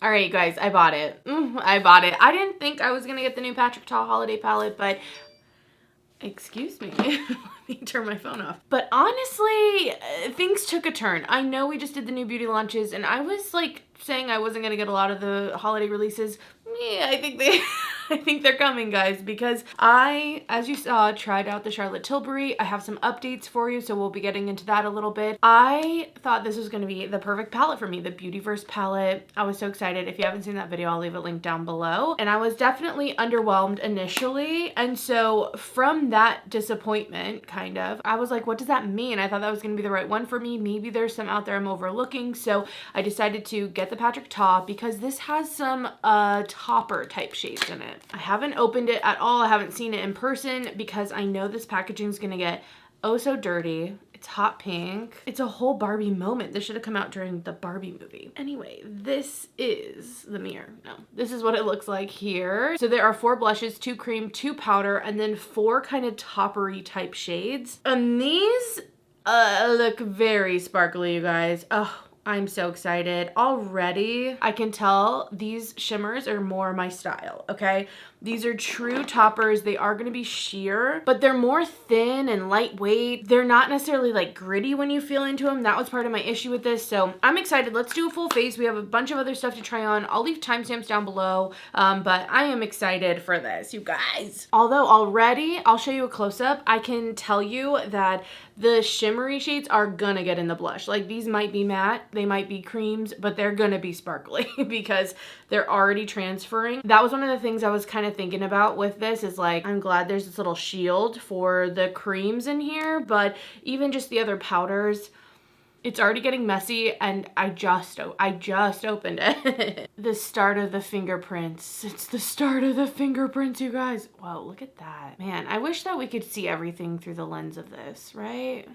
All right, guys, I bought it. I bought it. I didn't think I was going to get the new Patrick Ta holiday palette, but excuse me. Let me turn my phone off. But honestly, things took a turn. I know we just did the new beauty launches, and I was like saying I wasn't going to get a lot of the holiday releases. Yeah, I think they're coming, guys, because I, as you saw, tried out the Charlotte Tilbury. I have some updates for you, so we'll be getting into that a little bit. I thought this was going to be the perfect palette for me, the Beautyverse palette. I was so excited. If you haven't seen that video, I'll leave a link down below. And I was definitely underwhelmed initially. And so from that disappointment, kind of, I was like, what does that mean? I thought that was going to be the right one for me. Maybe there's some out there I'm overlooking. So I decided to get the Patrick Ta because this has some topper type shades in it. I haven't opened it at all. I haven't seen it in person because I know this packaging is going to get oh so dirty. It's hot pink. It's a whole Barbie moment. This should have come out during the Barbie movie. Anyway, this is the mirror. No, this is what it looks like here. So there are 4 blushes, 2 cream, 2 powder, and then 4 kind of toppery type shades. And these look very sparkly, you guys. Oh, I'm so excited. Already, I can tell these shimmers are more my style, okay? These are true toppers. They are going to be sheer, but they're more thin and lightweight. They're not necessarily like gritty when you feel into them. That was part of my issue with this. So I'm excited. Let's do a full face. We have a bunch of other stuff to try on. I'll leave timestamps down below, but I am excited for this, you guys. Although already, I'll show you a close-up. I can tell you that the shimmery shades are gonna get in the blush. Like these might be matte, they might be creams, but they're gonna be sparkly because they're already transferring. That was one of the things I was kind of thinking about with this is like, I'm glad there's this little shield for the creams in here, but even just the other powders, it's already getting messy and I just opened it. The start of the fingerprints. It's the start of the fingerprints, you guys. Wow, look at that. Man, I wish that we could see everything through the lens of this, right?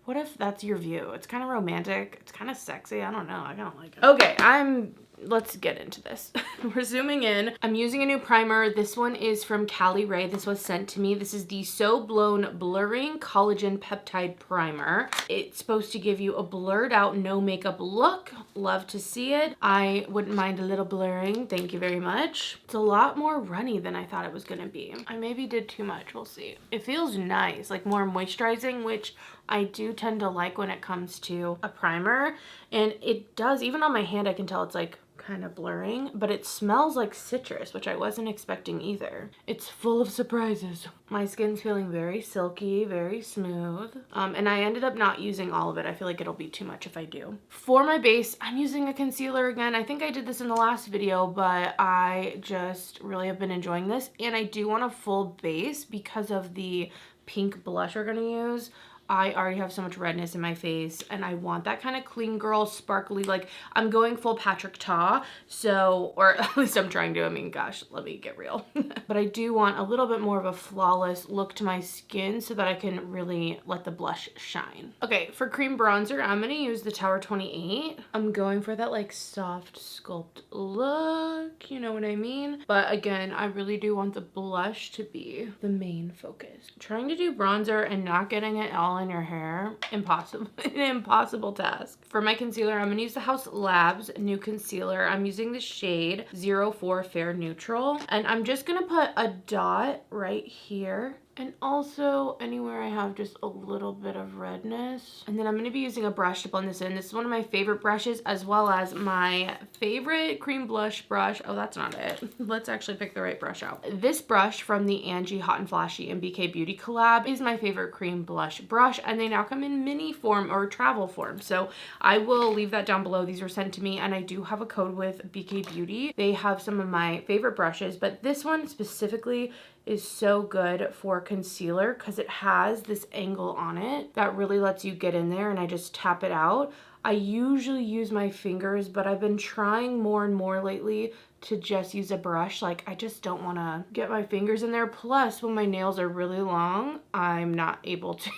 What if that's your view? It's kind of romantic. It's kind of sexy. I don't know. I kind of like it. Okay, let's get into this. We're zooming in. I'm using a new primer. This one is from Cali Ray. This was sent to me. This is the So Blown Blurring Collagen Peptide Primer. It's supposed to give you a blurred out, no makeup look. Love to see it. I wouldn't mind a little blurring. Thank you very much. It's a lot more runny than I thought it was gonna be. I maybe did too much. We'll see. It feels nice, like more moisturizing, which I do tend to like when it comes to a primer. And it does, even on my hand, I can tell it's like kind of blurring, but it smells like citrus, which I wasn't expecting either. It's full of surprises. My skin's feeling very silky, very smooth. And I ended up not using all of it. I feel like it'll be too much if I do. For my base, I'm using a concealer again. I think I did this in the last video, but I just really have been enjoying this. And I do want a full base because of the pink blush we're gonna use. I already have so much redness in my face and I want that kind of clean girl, sparkly, like I'm going full Patrick Ta, so, or at least I'm trying to, I mean, gosh, let me get real. But I do want a little bit more of a flawless look to my skin so that I can really let the blush shine. Okay, for cream bronzer, I'm gonna use the Tower 28. I'm going for that like soft sculpt look, you know what I mean? But again, I really do want the blush to be the main focus. Trying to do bronzer and not getting it all in your hair, impossible. An impossible task. For my concealer, I'm gonna use the House Labs new concealer. I'm using the shade 04 Fair Neutral, and I'm just gonna put a dot right here and also anywhere I have just a little bit of redness. And then I'm gonna be using a brush to blend this in. This is one of my favorite brushes, as well as my favorite cream blush brush. Oh, that's not it. Let's actually pick the right brush out. This brush from the Angie Hot and Flashy and BK Beauty collab is my favorite cream blush brush, and they now come in mini form or travel form. So I will leave that down below. These were sent to me, and I do have a code with BK Beauty. They have some of my favorite brushes, but this one specifically is so good for concealer because it has this angle on it that really lets you get in there, and I just tap it out. I usually use my fingers, but I've been trying more and more lately to just use a brush. Like, I just don't want to get my fingers in there. Plus, when my nails are really long, I'm not able to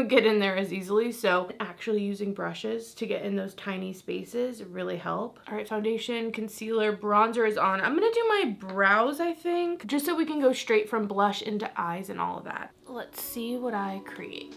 get in there as easily, so actually using brushes to get in those tiny spaces really help. All right, foundation, concealer, bronzer is on. I'm gonna do my brows, I think, just so we can go straight from blush into eyes and all of that. Let's see what I create.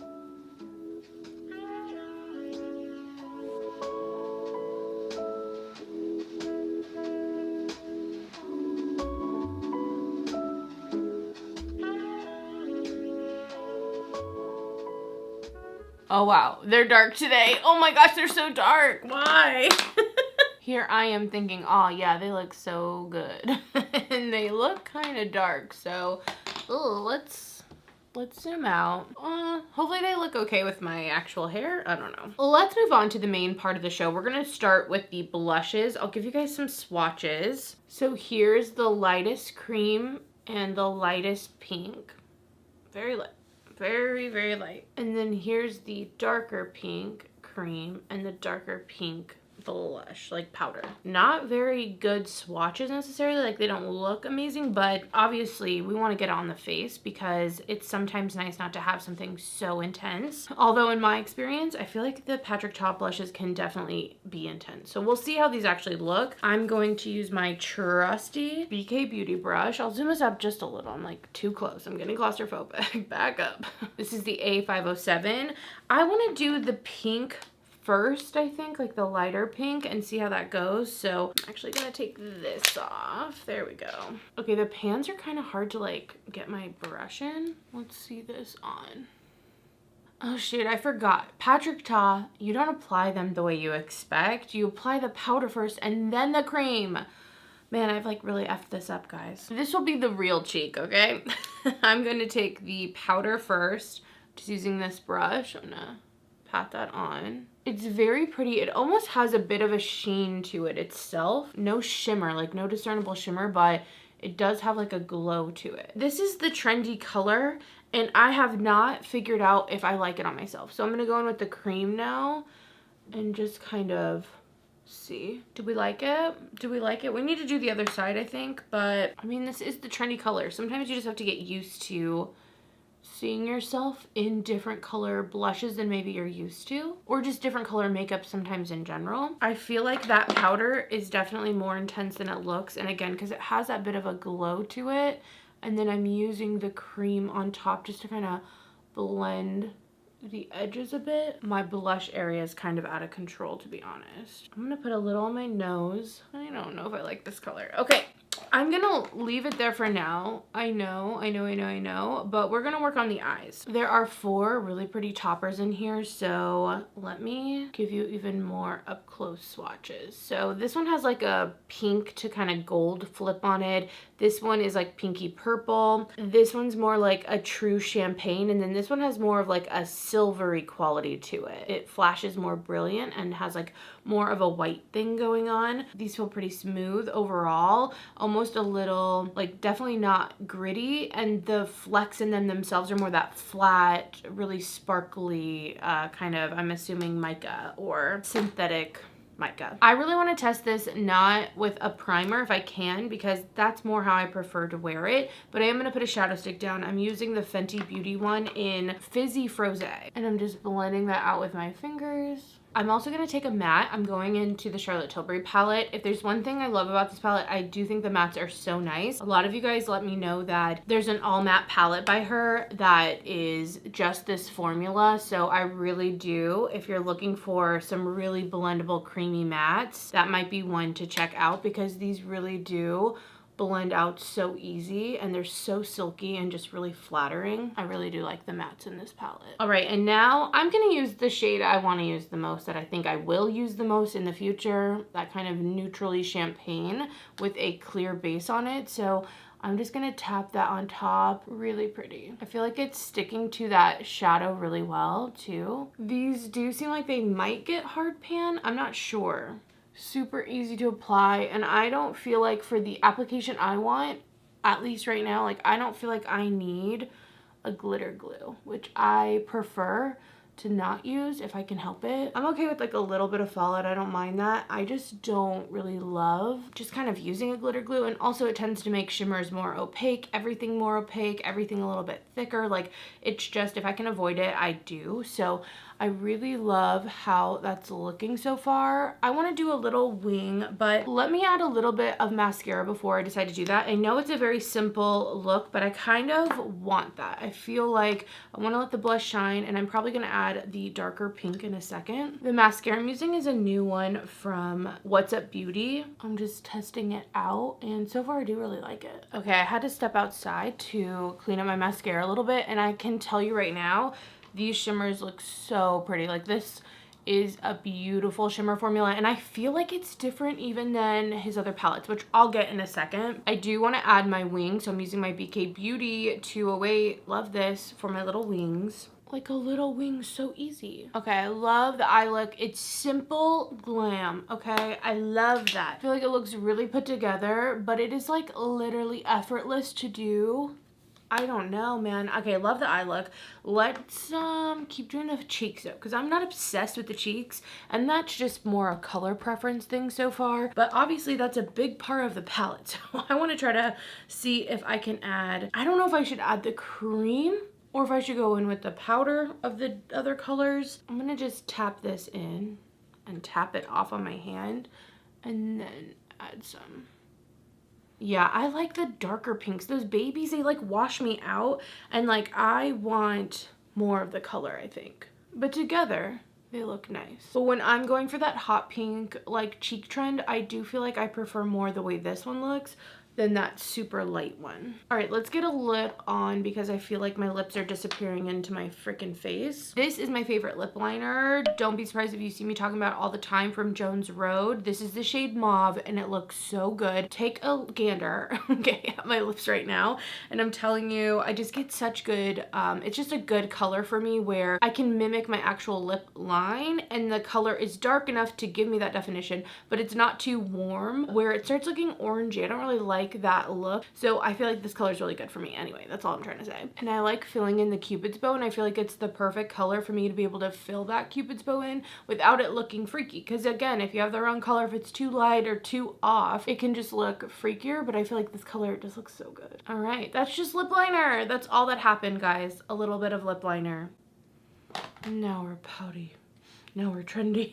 Oh wow, they're dark today. Oh my gosh, they're so dark. Why? Here I am thinking, oh yeah, they look so good. And they look kind of dark, so let's zoom out. Hopefully they look okay with my actual hair. I don't know. Well, let's move on to the main part of the show. We're gonna start with the blushes. I'll give you guys some swatches. So here's the lightest cream and the lightest pink. Very light. Very, very light. And then here's the darker pink cream and the darker pink blush, like powder. Not very good swatches necessarily, like they don't look amazing, but obviously we want to get it on the face because it's sometimes nice not to have something so intense. Although in my experience, I feel like the Patrick Ta blushes can definitely be intense. So we'll see how these actually look. I'm going to use my trusty BK Beauty brush. I'll zoom this up just a little. I'm like too close. I'm getting claustrophobic. Back up. This is the A507. I want to do the pink first, I think, like the lighter pink, and see how that goes. So I'm actually gonna take this off. There we go. Okay, the pans are kind of hard to like get my brush in. Let's see this on. Oh shoot, I forgot. Patrick Ta, you don't apply them the way you expect. You apply the powder first and then the cream. Man, I've like really effed this up, guys. This will be the real cheek, okay? I'm gonna take the powder first, just using this brush. I'm gonna pat that on. It's very pretty. It almost has a bit of a sheen to it itself. No shimmer, like no discernible shimmer, but it does have like a glow to it. This is the trendy color, and I have not figured out if I like it on myself. So I'm gonna go in with the cream now and just kind of see. Do we like it? Do we like it? We need to do the other side, I think, but I mean, this is the trendy color. Sometimes you just have to get used to seeing yourself in different color blushes than maybe you're used to, or just different color makeup sometimes in general. I feel like that powder is definitely more intense than it looks, and again, because it has that bit of a glow to it, and then I'm using the cream on top just to kind of blend the edges a bit. My blush area is kind of out of control, to be honest. I'm gonna put a little on my nose. I don't know if I like this color. Okay, I'm gonna leave it there for now. I know, but we're gonna work on the eyes. There are 4 really pretty toppers in here, so let me give you even more up close swatches. So this one has like a pink to kind of gold flip on it. This one is like pinky purple. This one's more like a true champagne, and then this one has more of like a silvery quality to it. It flashes more brilliant and has like more of a white thing going on. These feel pretty smooth overall, almost a little, like definitely not gritty, and the flecks in them themselves are more that flat, really sparkly kind of, I'm assuming mica or synthetic mica. I really want to test this not with a primer if I can, because that's more how I prefer to wear it, but I am going to put a shadow stick down. I'm using the Fenty Beauty one in Fizzy Froze, and I'm just blending that out with my fingers. I'm also going to take a matte. I'm going into the Charlotte Tilbury palette. If there's one thing I love about this palette, I do think the mattes are so nice. A lot of you guys let me know that there's an all matte palette by her that is just this formula. So I really do, if you're looking for some really blendable creamy mattes, that might be one to check out, because these really do blend out so easy, and they're so silky and just really flattering. I really do like the mattes in this palette. All right, and now I'm gonna use the shade I want to use the most, that I think I will use the most in the future, that kind of neutrally champagne with a clear base on it. So I'm just gonna tap that on top. Really pretty. I feel like it's sticking to that shadow really well too. These do seem like they might get hard pan. I'm not sure. Super easy to apply, and I don't feel like for the application I want, at least right now, like I don't feel like I need a glitter glue, which I prefer to not use if I can help it. I'm okay with like a little bit of fallout, I don't mind that. I just don't really love just kind of using a glitter glue, and also it tends to make shimmers more opaque, everything more opaque, everything a little bit thicker. Like it's just, if I can avoid it, I do. So I really love how that's looking so far. I want to do a little wing, but let me add a little bit of mascara before I decide to do that. I know it's a very simple look, but I kind of want that. I feel like I want to let the blush shine, and I'm probably going to add the darker pink in a second. The mascara I'm using is a new one from What's Up Beauty. I'm just testing it out, and so far I do really like it. Okay, I had to step outside to clean up my mascara a little bit, and I can tell you right now, These shimmers look so pretty. Like this is a beautiful shimmer formula, and I feel like it's different even than his other palettes, which I'll get in a second. I do want to add my wings, so I'm using my BK Beauty 208. Love this for my little wings. Like a little wing, so easy. Okay, I love the eye look. It's simple glam, okay? I love that. I feel like it looks really put together, but it is like literally effortless to do. I don't know, man. Okay, love the eye look. Let's keep doing the cheeks though, because I'm not obsessed with the cheeks, and that's just more a color preference thing so far. But obviously that's a big part of the palette, so I want to try to see if I can add, I don't know if I should add the cream or if I should go in with the powder of the other colors. I'm gonna just tap this in and tap it off on my hand and then add some. Yeah, I like the darker pinks. Those babies, they like wash me out, and like I want more of the color, I think. But together, they look nice. But when I'm going for that hot pink like cheek trend, I do feel like I prefer more the way this one looks than that super light one. All right, let's get a lip on because I feel like my lips are disappearing into my freaking face. This is my favorite lip liner. Don't be surprised if you see me talking about it all the time, from Jones Road. This is the shade Mauve and it looks so good. Take a gander, okay, at my lips right now. And I'm telling you, I just get such good, it's just a good color for me where I can mimic my actual lip line and the color is dark enough to give me that definition, but it's not too warm where it starts looking orangey. I don't really like that look, so I feel like this color is really good for me anyway. That's all I'm trying to say. And I like filling in the cupid's bow, and I feel like it's the perfect color for me to be able to fill that cupid's bow in without it looking freaky, because again, if you have the wrong color, if it's too light or too off, it can just look freakier. But I feel like this color just looks so good. All right, that's just lip liner. That's all that happened, guys. A little bit of lip liner. Now we're pouty. Now we're trendy.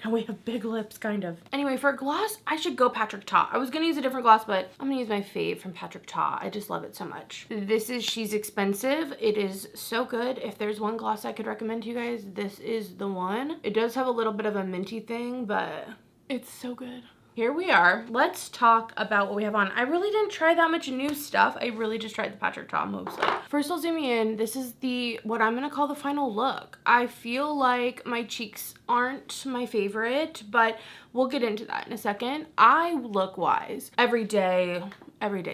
Now we have big lips, kind of. Anyway, for a gloss, I should go Patrick Ta. I was gonna use a different gloss, but I'm gonna use my fave from Patrick Ta. I just love it so much. This is She's Expensive. It is so good. If there's one gloss I could recommend to you guys, this is the one. It does have a little bit of a minty thing, but it's so good. Here we are. Let's talk about what we have on. I really didn't try that much new stuff. I really just tried the Patrick Ta mostly. First, I'll zoom in. This is what I'm gonna call the final look. I feel like my cheeks aren't my favorite, but we'll get into that in a second. I look wise. Every day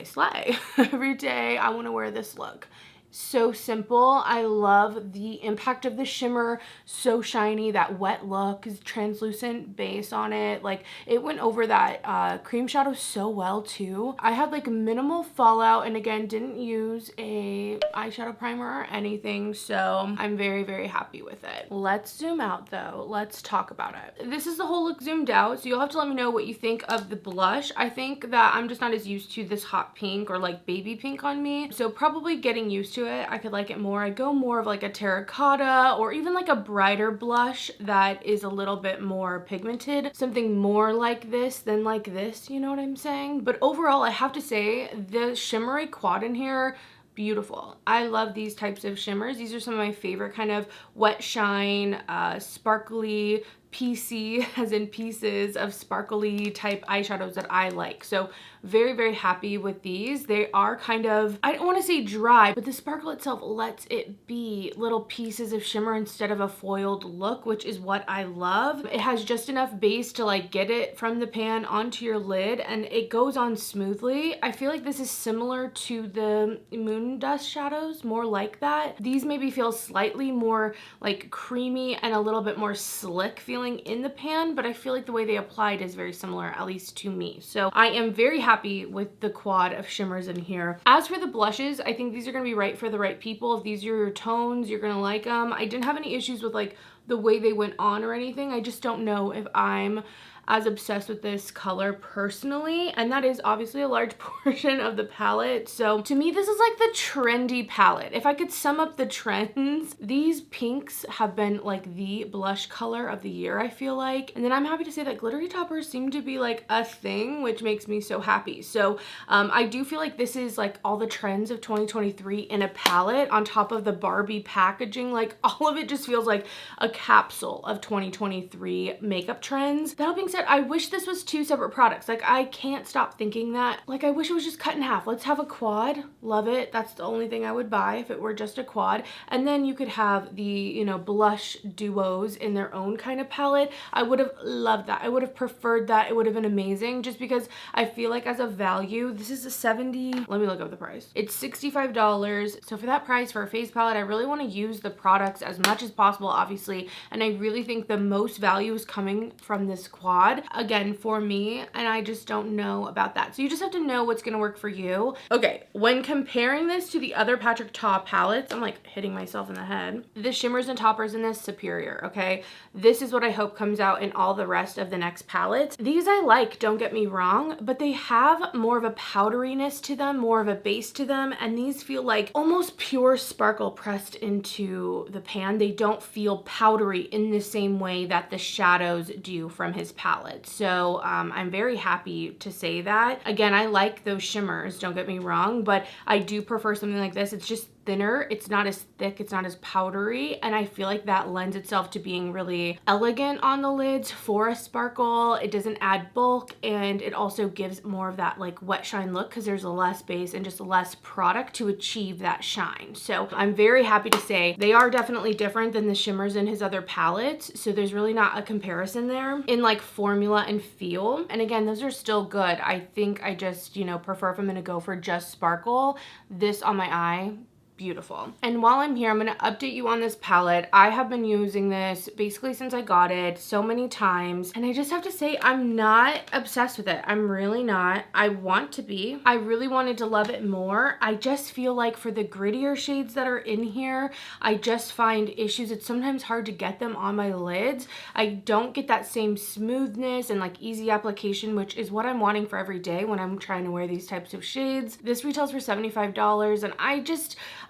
slay. Every day I wanna wear this look. So simple. I love the impact of the shimmer, so shiny. That wet look is translucent base on it. Like it went over that cream shadow so well too. I had like minimal fallout, and again, didn't use a eyeshadow primer or anything, so I'm very, very happy with it. Let's zoom out though. Let's talk about it. This is the whole look zoomed out, so you'll have to let me know what you think of the blush. I think that I'm just not as used to this hot pink or like baby pink on me, so probably getting used to it, I could like it more. I go more of like a terracotta or even like a brighter blush that is a little bit more pigmented, something more like this than like this, you know what I'm saying? But overall, I have to say the shimmery quad in here, beautiful. I love these types of shimmers. These are some of my favorite kind of wet shine, sparkly, piecey, as in pieces of sparkly type eyeshadows that I like. So very, very happy with these. They are kind of, I don't want to say dry, but the sparkle itself lets it be little pieces of shimmer instead of a foiled look, which is what I love. It has just enough base to like get it from the pan onto your lid, and it goes on smoothly. I feel like this is similar to the Moon Dust shadows, more like that. These maybe feel slightly more like creamy and a little bit more slick feeling in the pan, but I feel like the way they applied is very similar, at least to me. So I am very happy with the quad of shimmers in here. As for the blushes, I think these are gonna be right for the right people. If these are your tones, you're gonna like them. I didn't have any issues with like the way they went on or anything. I just don't know if I'm as obsessed with this color personally, and that is obviously a large portion of the palette. So to me, this is like the trendy palette. If I could sum up the trends, these pinks have been like the blush color of the year, I feel like. And then I'm happy to say that glittery toppers seem to be like a thing, which makes me so happy. So I do feel like this is like all the trends of 2023 in a palette on top of the Barbie packaging. Like all of it just feels like a capsule of 2023 makeup trends. That being said, I wish this was 2 separate products. Like, I can't stop thinking that. Like, I wish it was just cut in half. Let's have a quad. Love it. That's the only thing I would buy if it were just a quad. And then you could have the, you know, blush duos in their own kind of palette. I would have loved that. I would have preferred that. It would have been amazing, just because I feel like as a value, this is a 70, let me look up the price. It's $65. So for that price for a face palette, I really want to use the products as much as possible, obviously. And I really think the most value is coming from this quad, again, for me, and I just don't know about that. So you just have to know what's going to work for you. Okay, when comparing this to the other Patrick Ta palettes, I'm like hitting myself in the head. The shimmers and toppers in this, superior, okay? This is what I hope comes out in all the rest of the next palettes. These I like, don't get me wrong, but they have more of a powderiness to them, more of a base to them, and these feel like almost pure sparkle pressed into the pan. They don't feel powdery in the same way that the shadows do from his palette. So I'm very happy to say that. Again, I like those shimmers, don't get me wrong, but I do prefer something like this. It's just thinner, it's not as thick, it's not as powdery, and I feel like that lends itself to being really elegant on the lids for a sparkle. It doesn't add bulk, and it also gives more of that like wet shine look because there's less base and just less product to achieve that shine. So I'm very happy to say they are definitely different than the shimmers in his other palettes, so there's really not a comparison there in like formula and feel. And again, those are still good. I think I just, you know, prefer if I'm gonna go for just sparkle, this on my eye, beautiful. And while I'm here, I'm going to update you on this palette. I have been using this basically since I got it so many times, and I just have to say I'm not obsessed with it. I'm really not. I want to be. I really wanted to love it more. I just feel like for the grittier shades that are in here, I just find issues. It's sometimes hard to get them on my lids. I don't get that same smoothness and like easy application, which is what I'm wanting for every day when I'm trying to wear these types of shades. This retails for $75, and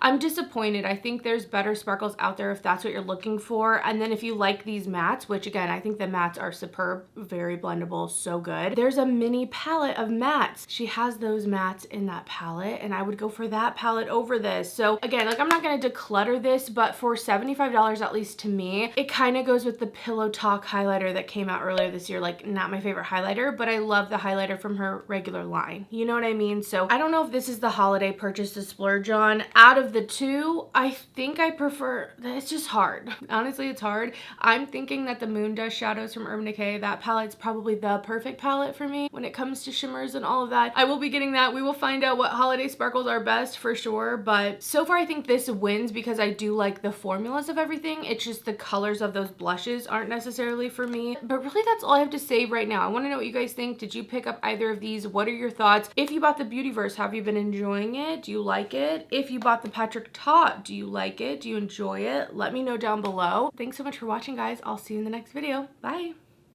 I'm disappointed. I think there's better sparkles out there if that's what you're looking for. And then if you like these mattes, which again, I think the mattes are superb, very blendable, so good. There's a mini palette of mattes. She has those mattes in that palette, and I would go for that palette over this. So again, like I'm not gonna declutter this, but for $75, at least to me, it kind of goes with the Pillow Talk highlighter that came out earlier this year. Like, not my favorite highlighter, but I love the highlighter from her regular line. You know what I mean? So I don't know if this is the holiday purchase to splurge on. Out of the two, I think I prefer, it's just hard. Honestly, it's hard. I'm thinking that the Moon Dust shadows from Urban Decay, that palette's probably the perfect palette for me when it comes to shimmers and all of that. I will be getting that. We will find out what holiday sparkles are best for sure, but so far I think this wins because I do like the formulas of everything. It's just the colors of those blushes aren't necessarily for me. But really, that's all I have to say right now. I want to know what you guys think. Did you pick up either of these? What are your thoughts? If you bought the Beautyverse, have you been enjoying it? Do you like it? If you bought the Patrick Ta, do you like it? Do you enjoy it? Let me know down below. Thanks so much for watching, guys. I'll see you in the next video. Bye.